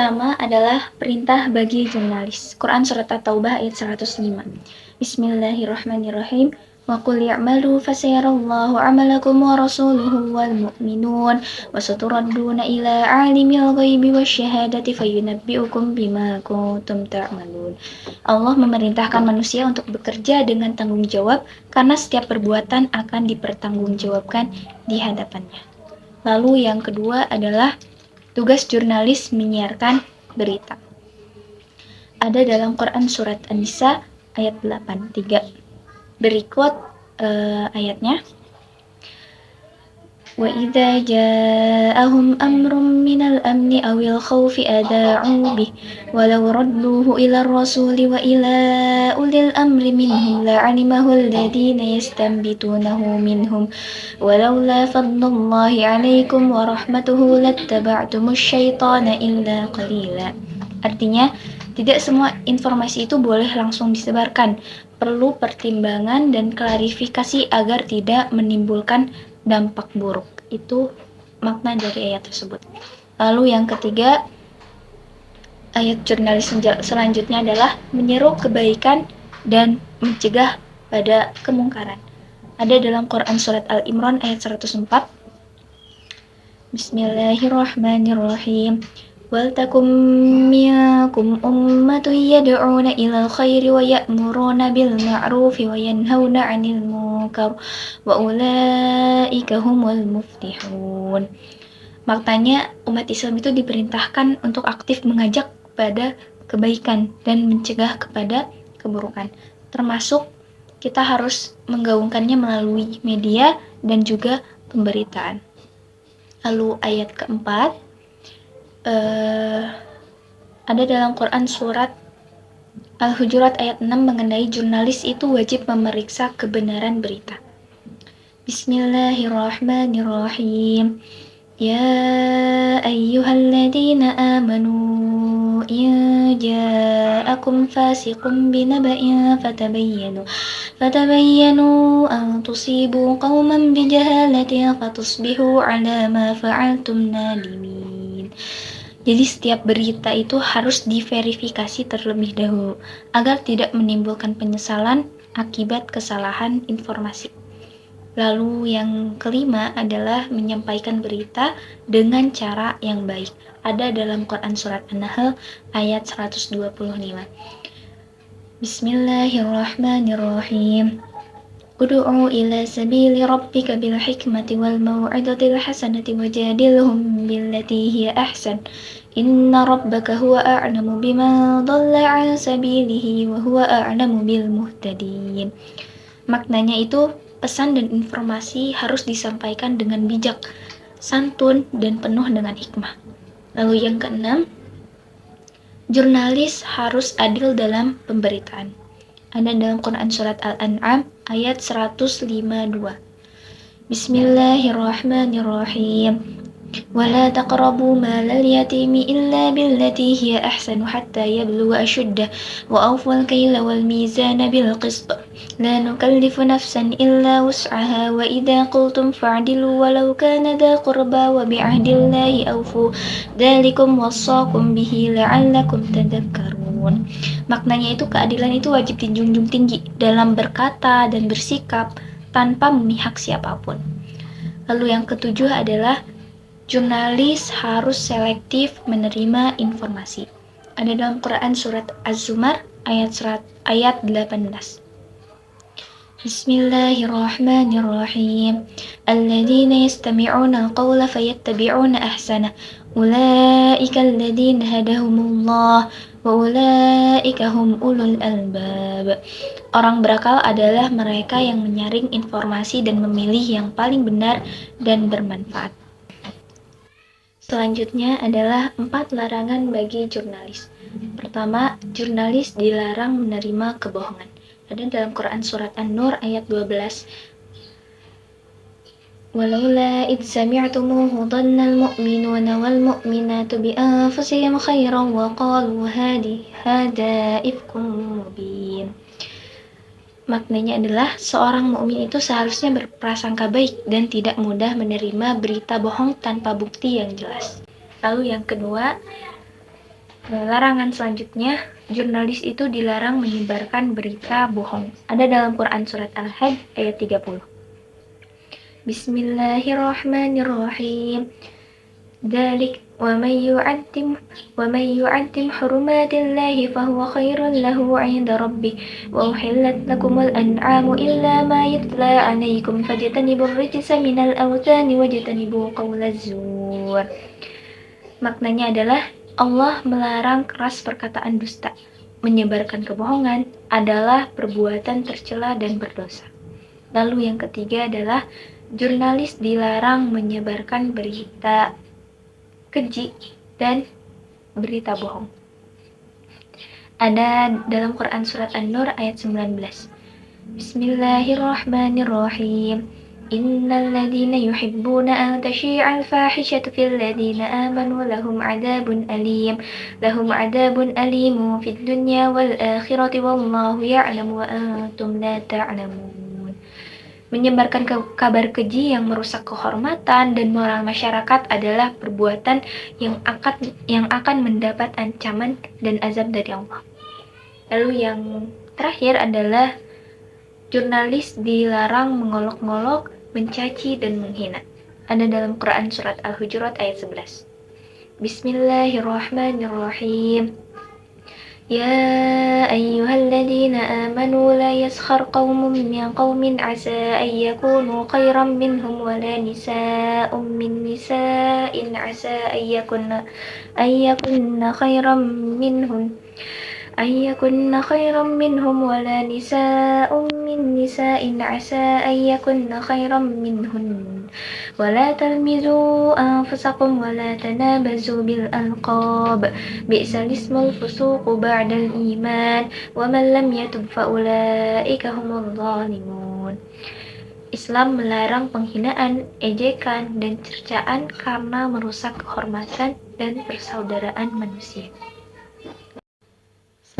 Pertama adalah perintah bagi jurnalis. Quran Surat At-Taubah ayat 105. Bismillahirrahmanirrahim. Wa qul i'malu fasayarallahu 'amalakum wa rasuluhu wal mu'minun wa saturadduna ila 'alimil ghaibi wasyahadati fayunabbi'ukum bima kuntum ta'malun. Allah memerintahkan manusia untuk bekerja dengan tanggung jawab karena setiap perbuatan akan dipertanggungjawabkan di hadapannya. Lalu yang kedua adalah tugas jurnalis menyiarkan berita. Ada dalam Quran Surat An-Nisa ayat 83. Berikut ayatnya. Wa idza ja'ahum amrun minal amni awil khawfi ada'u bih walau radduhu ila rasuli wa ila ulil amri minhum la'alimahu alladhina yastanbitunahu minhum walaula fadlullahi 'alaikum wa rahmatuhu lattaba'tumus syaitana illa qalila. Artinya, tidak semua informasi itu boleh langsung disebarkan. Perlu pertimbangan dan klarifikasi agar tidak menimbulkan dampak buruk. Itu makna dari ayat tersebut. Lalu yang ketiga, ayat jurnalis selanjutnya adalah menyeru kebaikan dan mencegah pada kemungkaran. Ada dalam Quran Surat Al-Imran ayat 104. Bismillahirrahmanirrahim. Waltakum minkum ummatun yad'una ilal khairi wa ya'muruna bil ma'rufi wa yanhauna 'anil munkar wa ulaika humul muflihun. Maknanya umat Islam itu diperintahkan untuk aktif mengajak kepada kebaikan dan mencegah kepada keburukan. Termasuk kita harus menggaungkannya melalui media dan juga pemberitaan. Lalu ayat keempat, ada dalam Quran Surat Al-Hujurat ayat 6 mengenai jurnalis itu wajib memeriksa kebenaran berita. Bismillahirrahmanirrahim. Ya ayyuhalladzina amanu in ja'akum fasiqun binaba'in fatabayyanu an tusibu qauman bijahalatin fatusbihu ala ma fa'altum nadimin. Jadi setiap berita itu harus diverifikasi terlebih dahulu agar tidak menimbulkan penyesalan akibat kesalahan informasi. Lalu yang kelima adalah menyampaikan berita dengan cara yang baik. Ada dalam Quran Surat An-Nahl ayat 125. Bismillahirrahmanirrahim. Ud'u ila sabili rabbika bil hikmati wal mau'izatil hasanati wajadilhum billati hiya ahsan. Inna rabbaka huwa a'lamu biman dhalla 'an sabilihi wa huwa a'lamu bil muhtadin. Maknanya itu pesan dan informasi harus disampaikan dengan bijak, santun, dan penuh dengan hikmah. Lalu yang keenam, jurnalis harus adil dalam pemberitaan. Ada dalam Quran Surat Al-An'am ayat 152. Bismillahirrahmanirrahim. ولا تقربوا مال اليتيم إلا بالتي هي أحسن حتى يبلغ أشده وأوفوا الكيل والميزان بالقسط لا نكلف نفسا إلا وسعها وإذا قلتم فاعدلوا ولو كان ذا قربى وبعهد الله أوفوا ذلكم وصاكم به لعلكم تذكرون. Maknanya itu keadilan itu wajib dijunjung tinggi dalam berkata dan bersikap tanpa memihak siapapun. Lalu yang ketujuh adalah jurnalis harus selektif menerima informasi. Ada dalam Quran Surat Az-Zumar ayat 18. Bismillahirrahmanirrahim. Alladzina yastami'una al-qawla fayattabi'una ahsana. Ulaika alladzina hadahumullah wa ulaika hum ulul albab. Orang berakal adalah mereka yang menyaring informasi dan memilih yang paling benar dan bermanfaat. Selanjutnya adalah 4 larangan bagi jurnalis. Pertama, jurnalis dilarang menerima kebohongan. Ada dalam Quran Surat An-Nur ayat 12. Walaula id sami'tumuhu dhannal mu'minuna wal mu'minatu bi anfusihim khairan wa qalu hada ifkum mubin. Maknanya adalah seorang mukmin itu seharusnya berprasangka baik dan tidak mudah menerima berita bohong tanpa bukti yang jelas. Lalu yang kedua, Larangan selanjutnya, jurnalis itu dilarang menyebarkan berita bohong. Ada dalam Quran surat Al-Hajj ayat 30. Bismillahirrahmanirrahim. Dzalik wa man yu'azzim hurumatillahi fahuwa khairun lahu 'inda rabbih wa uhillat lakumul an'amu illa ma yutla 'alaikum fajtanibur rijsa minal awthani wajtanibu qaulaz zur. Maknanya adalah Allah melarang keras perkataan dusta. Menyebarkan kebohongan adalah perbuatan tercela dan berdosa. Lalu yang ketiga adalah jurnalis dilarang menyebarkan berita keji dan berita bohong. Ada dalam Quran surat An-Nur ayat 19. Bismillahirrahmanirrahim. Innal ladzina yuhibbuna an tashi'al fahishatu fil ladzina amanu lahum 'adzabun alim fid dunya wal akhirati wallahu ya'lamu wa antum la ta'lamun. Menyebarkan kabar keji yang merusak kehormatan dan moral masyarakat adalah perbuatan yang akan mendapat ancaman dan azab dari Allah. Lalu yang terakhir adalah jurnalis dilarang mengolok-ngolok, mencaci, dan menghina. Ada dalam Quran surat Al-Hujurat ayat 11. Bismillahirrahmanirrahim. Ya ayyuhalladzina amanu la yaskhar qaumun min qaumin asa an yakunu khairan minhum wa la nisa'un min nisa'in asa an yakunna khairan minhum ولا نساء من نساء عسى أن يكن خيرا منهن ولا تلمزوا أنفسكم ولا تنابزوا بالألقاب بئس الاسم الفسوق بعد الإيمان ومن لم يتب فأولئك هم الظالمون. Islam melarang penghinaan, ejekan, dan cercaan karena merusak kehormatan dan persaudaraan manusia.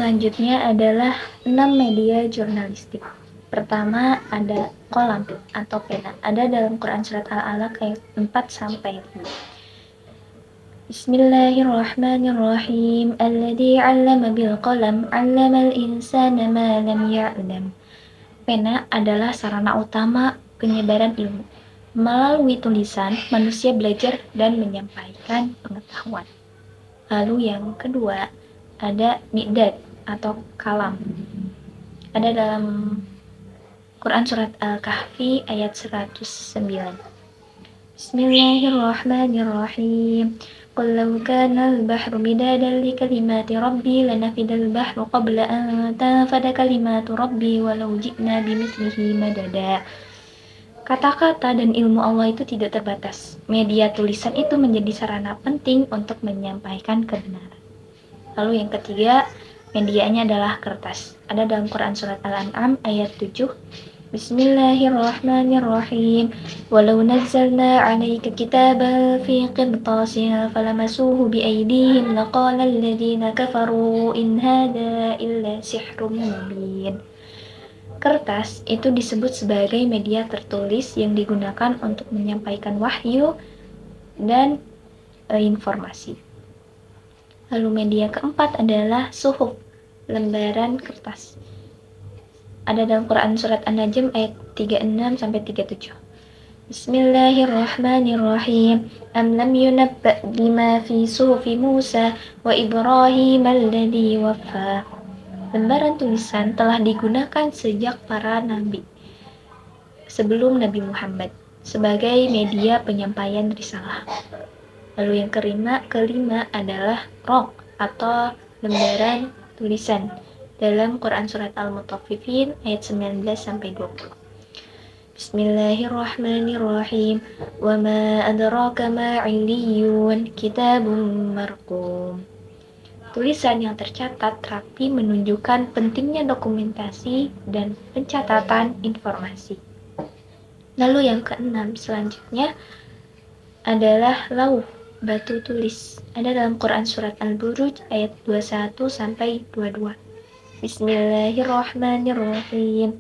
Selanjutnya adalah 6 media jurnalistik. Pertama ada kolam atau pena. Ada dalam Quran surat Al-Alaq ayat 4-5. Bismillahirrahmanirrahim. Alladzi 'allama bil qalam 'allamal insana ma lam ya'lam. Pena adalah sarana utama penyebaran ilmu. Melalui tulisan, manusia belajar dan menyampaikan pengetahuan. Lalu yang kedua ada midad atau kalam. Ada dalam Quran surat Al-Kahfi ayat 109. Bismillahirrahmanirrahim. Qul law kana al-bahru midadan li kalimati rabbi lanafida al-bahru qabla an tanfada kalimatu rabbi walau ji'na bimithlihi madada. Kata-kata dan ilmu Allah itu tidak terbatas. Media tulisan itu menjadi sarana penting untuk menyampaikan kebenaran. Lalu yang ketiga, medianya adalah kertas. Ada dalam Quran surat Al-An'am ayat 7. Bismillahirrahmanirrahim. Walau nazzalna 'alaika kitaban fi qirtasin falamasuhu biaydihim laqala alladhina kafaru in hadha illa sihrun mubin. Kertas itu disebut sebagai media tertulis yang digunakan untuk menyampaikan wahyu dan informasi. Lalu media keempat adalah suhuf, lembaran kertas. Ada dalam Quran surat An-Najm ayat 36-37. Bismillahirrahmanirrahim. Am lam yunabba bima fi suhufi Musa wa Ibrahim alladhi waffa. Lembaran tulisan telah digunakan sejak para nabi sebelum Nabi Muhammad sebagai media penyampaian risalah. Lalu yang kelima adalah rok atau lembaran tulisan dalam Quran surat Al-Mutaffifin ayat 19-20. Bismillahirrahmanirrahim. Wa ma adraka ma 'illiyun kitabun marqum. Tulisan yang tercatat rapi menunjukkan pentingnya dokumentasi dan pencatatan informasi. Lalu yang keenam selanjutnya adalah lauh, batu tulis. Ada dalam Quran surat Al-Buruj ayat 21-22. Bismillahirrahmanirrahim.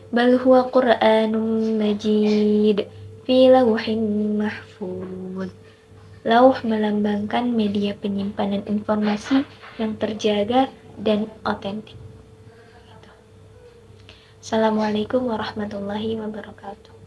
Bal huwa Qur'anun majid fi lawhin mahfuz. Lauh melambangkan media penyimpanan informasi yang terjaga dan otentik. Assalamualaikum warahmatullahi wabarakatuh.